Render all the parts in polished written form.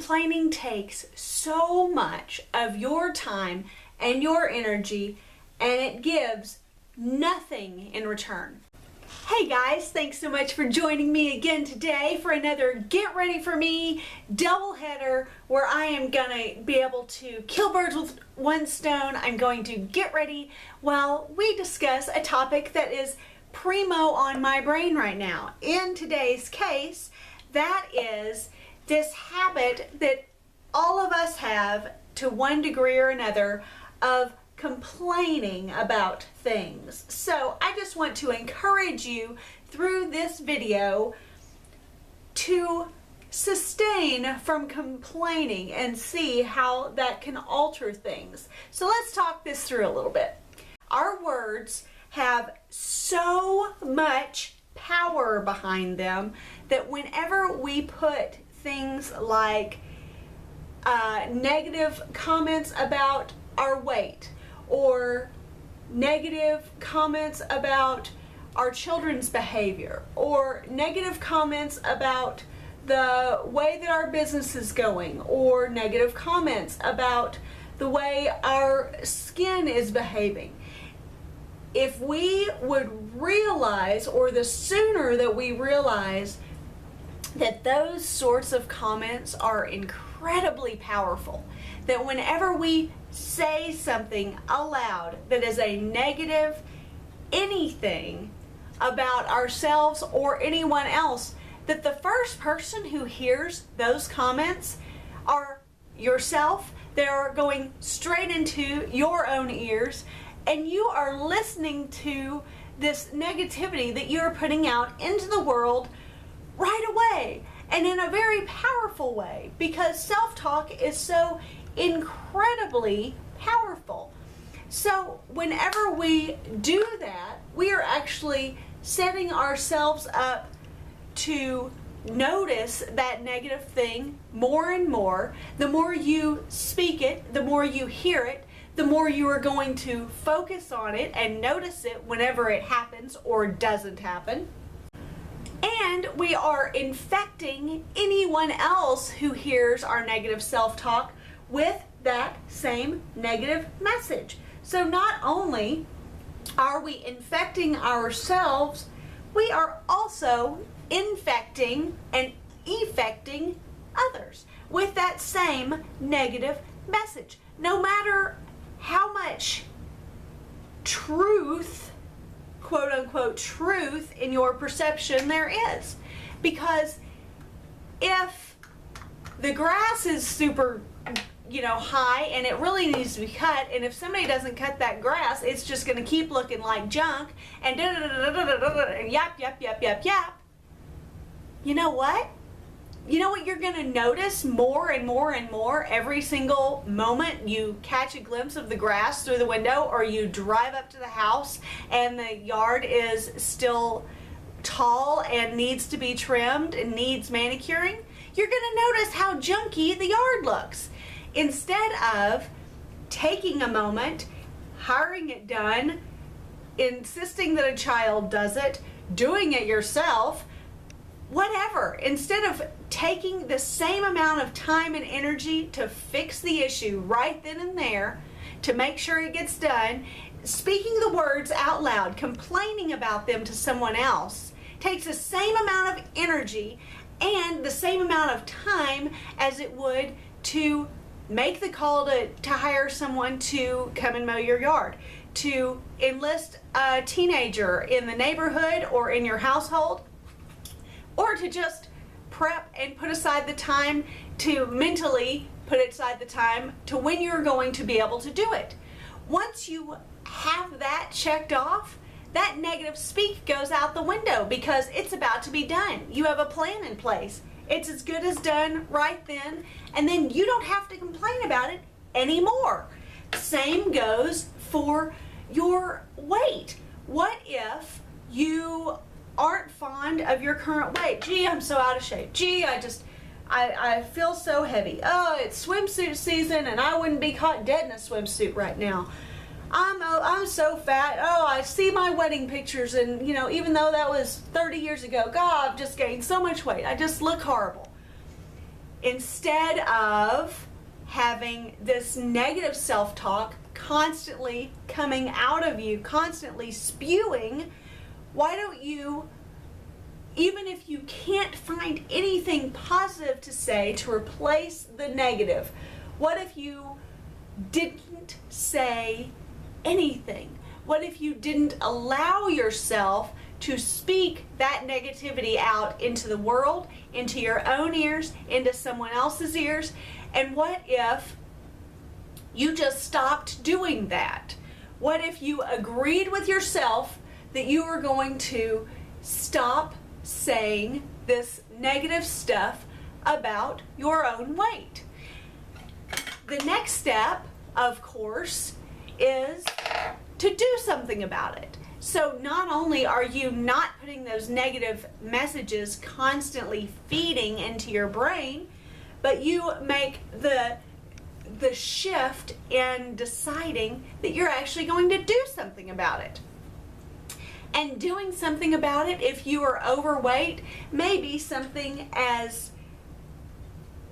Complaining takes so much of your time and your energy, and it gives nothing in return. Hey guys, thanks so much for joining me again today for another Get Ready For Me doubleheader where I am gonna be able to kill birds with one stone. I'm going to get ready while we discuss a topic that is primo on my brain right now. In today's case, that is this habit that all of us have to one degree or another of complaining about things. So I just want to encourage you through this video to sustain from complaining and see how that can alter things. So let's talk this through a little bit. Our words have so much power behind them that whenever we put things like negative comments about our weight, or negative comments about our children's behavior, or negative comments about the way that our business is going, or negative comments about the way our skin is behaving. If we would realize, or the sooner that we realize that those sorts of comments are incredibly powerful, that whenever we say something aloud that is a negative anything about ourselves or anyone else, that the first person who hears those comments are yourself. They're going straight into your own ears, and you are listening to this negativity that you're putting out into the world right away, and in a very powerful way, because self-talk is so incredibly powerful. So whenever we do that, we are actually setting ourselves up to notice that negative thing more and more. The more you speak it, the more you hear it, the more you are going to focus on it and notice it whenever it happens or doesn't happen. And we are infecting anyone else who hears our negative self-talk with that same negative message. So not only are we infecting ourselves, we are also infecting and effecting others with that same negative message. No matter how much truth, quote unquote truth, in your perception there is. Because if the grass is super high and it really needs to be cut, and if somebody doesn't cut that grass, it's just going to keep looking like junk and yap, yap, yap, yap, yap. You know what? You know what you're going to notice more and more and more every single moment you catch a glimpse of the grass through the window, or you drive up to the house and the yard is still tall and needs to be trimmed and needs manicuring? You're going to notice how junky the yard looks. Instead of taking a moment, hiring it done, insisting that a child does it, doing it yourself, whatever, instead of taking the same amount of time and energy to fix the issue right then and there, to make sure it gets done, speaking the words out loud, complaining about them to someone else, takes the same amount of energy and the same amount of time as it would to make the call to hire someone to come and mow your yard, to enlist a teenager in the neighborhood or in your household, or to just prep and put aside the time to mentally put aside the time to when you're going to be able to do it. Once you have that checked off, that negative speak goes out the window because it's about to be done. You have a plan in place. It's as good as done right then, and then you don't have to complain about it anymore. Same goes for your weight. What if you aren't fond of your current weight? Gee, I'm so out of shape. Gee, I feel so heavy. Oh, it's swimsuit season and I wouldn't be caught dead in a swimsuit right now. I'm so fat. Oh, I see my wedding pictures, and even though that was 30 years ago, God, I've just gained so much weight. I just look horrible. instead of having this negative self-talk constantly coming out of you, constantly spewing, why don't you, even if you can't find anything positive to say to replace the negative, what if you didn't say anything? What if you didn't allow yourself to speak that negativity out into the world, into your own ears, into someone else's ears? And what if you just stopped doing that? What if you agreed with yourself that you were going to stop saying this negative stuff about your own weight? The next step, of course, is to do something about it. So not only are you not putting those negative messages constantly feeding into your brain, but you make the shift in deciding that you're actually going to do something about it. And doing something about it, if you are overweight, may be something as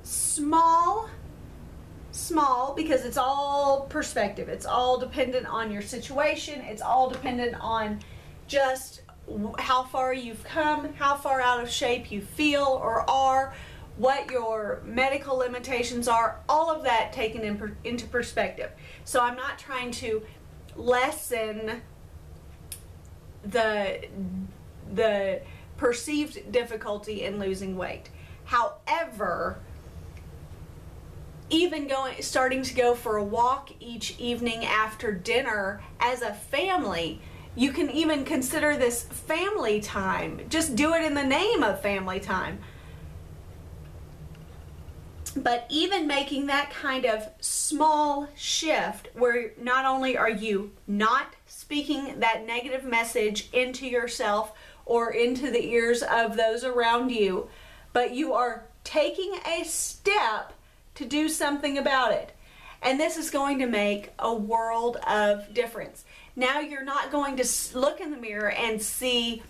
small, because it's all perspective. It's all dependent on your situation. It's all dependent on just how far you've come, how far out of shape you feel or are, what your medical limitations are, all of that taken into perspective. So I'm not trying to lessen the perceived difficulty in losing weight. However, even starting to go for a walk each evening after dinner as a family, you can even consider this family time. Just do it in the name of family time. But even making that kind of small shift where not only are you not speaking that negative message into yourself or into the ears of those around you, but you are taking a step to do something about it. And this is going to make a world of difference. Now you're not going to look in the mirror and see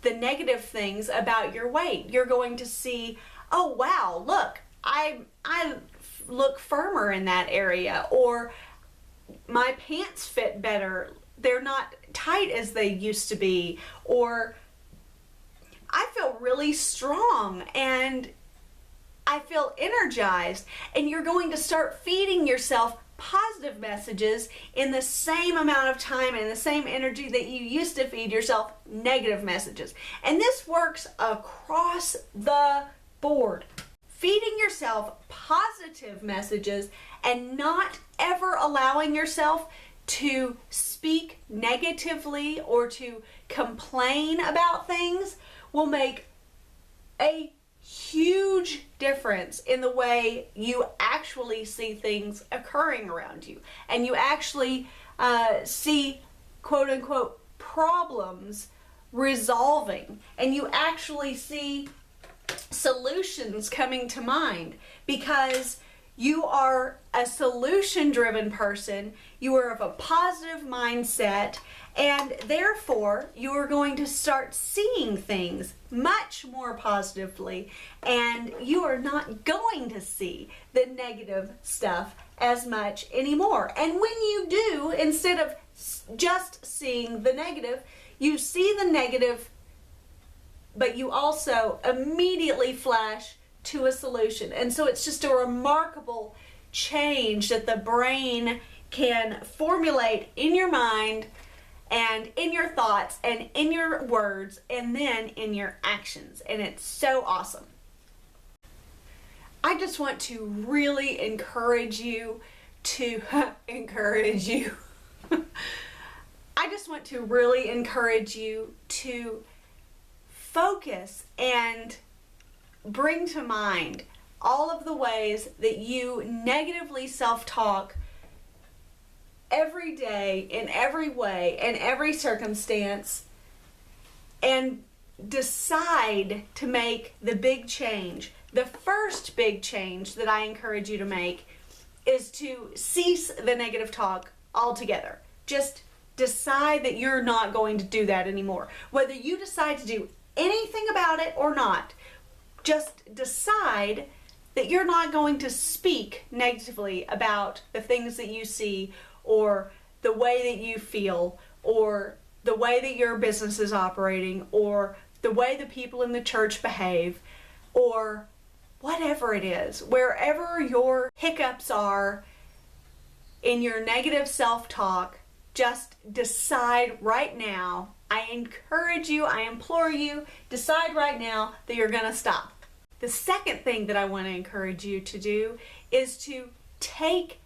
the negative things about your weight. You're going to see, oh wow, look, I look firmer in that area, or my pants fit better. They're not tight as they used to be, or I feel really strong and I feel energized. And you're going to start feeding yourself positive messages in the same amount of time and the same energy that you used to feed yourself negative messages. And this works across the board. Feeding yourself positive messages and not ever allowing yourself to speak negatively or to complain about things will make a huge difference in the way you actually see things occurring around you, and you actually see quote unquote problems resolving, and you actually see solutions coming to mind, because you are a solution-driven person, you are of a positive mindset, and therefore you are going to start seeing things much more positively, and you are not going to see the negative stuff as much anymore. And when you do, instead of just seeing the negative, you see the negative, but you also immediately flash to a solution. And so it's just a remarkable change that the brain can formulate in your mind and in your thoughts and in your words and then in your actions. And it's so awesome. I just want to really encourage you to encourage you. I just want to really encourage you to focus and bring to mind all of the ways that you negatively self-talk every day, in every way, in every circumstance, and decide to make the big change. The first big change that I encourage you to make is to cease the negative talk altogether. Just decide that you're not going to do that anymore. Whether you decide to do anything about it or not, just decide that you're not going to speak negatively about the things that you see, or the way that you feel, or the way that your business is operating, or the way the people in the church behave, or whatever it is. Wherever your hiccups are in your negative self-talk, just decide right now. I encourage you, I implore you, decide right now that you're going to stop. The second thing that I want to encourage you to do is to take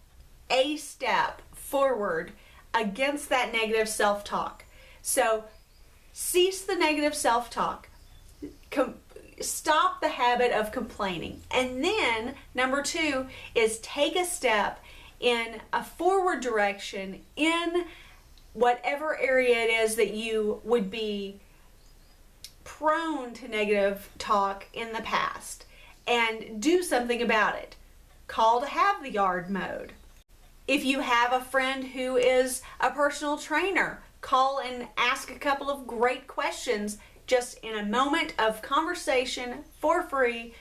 a step forward against that negative self-talk. So cease the negative self-talk. Stop the habit of complaining. And then number 2 is take a step in a forward direction in whatever area it is that you would be prone to negative talk in the past, and do something about it. Call to have the yard mowed. If you have a friend who is a personal trainer, call and ask a couple of great questions just in a moment of conversation for free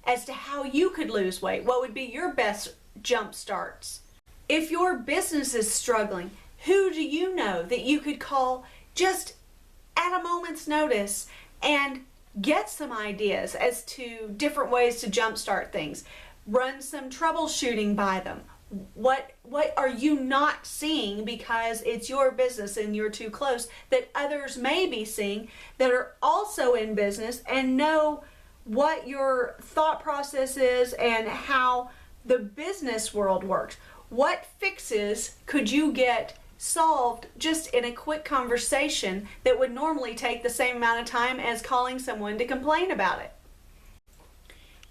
as to how you could lose weight. What would be your best jump starts? If your business is struggling, who do you know that you could call just at a moment's notice and get some ideas as to different ways to jumpstart things? Run some troubleshooting by them. What are you not seeing because it's your business and you're too close that others may be seeing that are also in business and know what your thought process is and how the business world works? What fixes could you get solved just in a quick conversation that would normally take the same amount of time as calling someone to complain about it?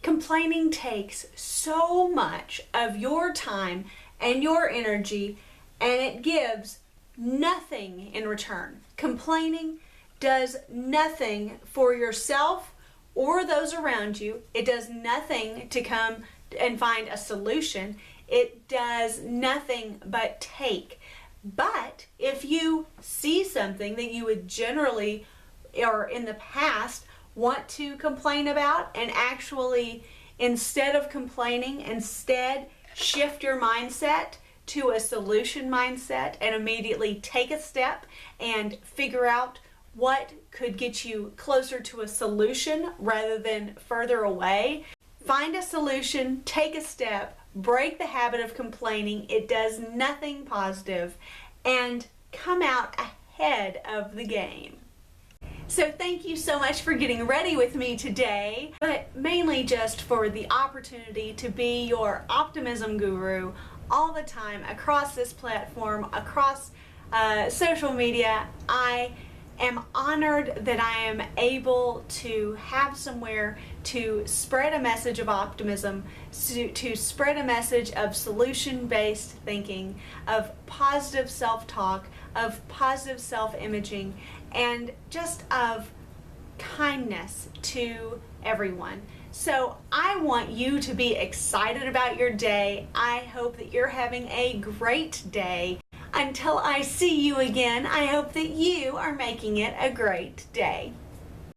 Complaining takes so much of your time and your energy, and it gives nothing in return. Complaining does nothing for yourself or those around you. It does nothing to come and find a solution. It does nothing but take. But if you see something that you would generally or in the past want to complain about, and actually instead of complaining, instead shift your mindset to a solution mindset and immediately take a step and figure out what could get you closer to a solution rather than further away. Find a solution, take a step, break the habit of complaining. It does nothing positive, and come out ahead of the game. So thank you so much for getting ready with me today, but mainly just for the opportunity to be your optimism guru all the time across this platform, across social media. I am honored that I am able to have somewhere to spread a message of optimism, to spread a message of solution-based thinking, of positive self-talk, of positive self-imaging, and just of kindness to everyone. So I want you to be excited about your day. I hope that you're having a great day. Until I see you again, I hope that you are making it a great day.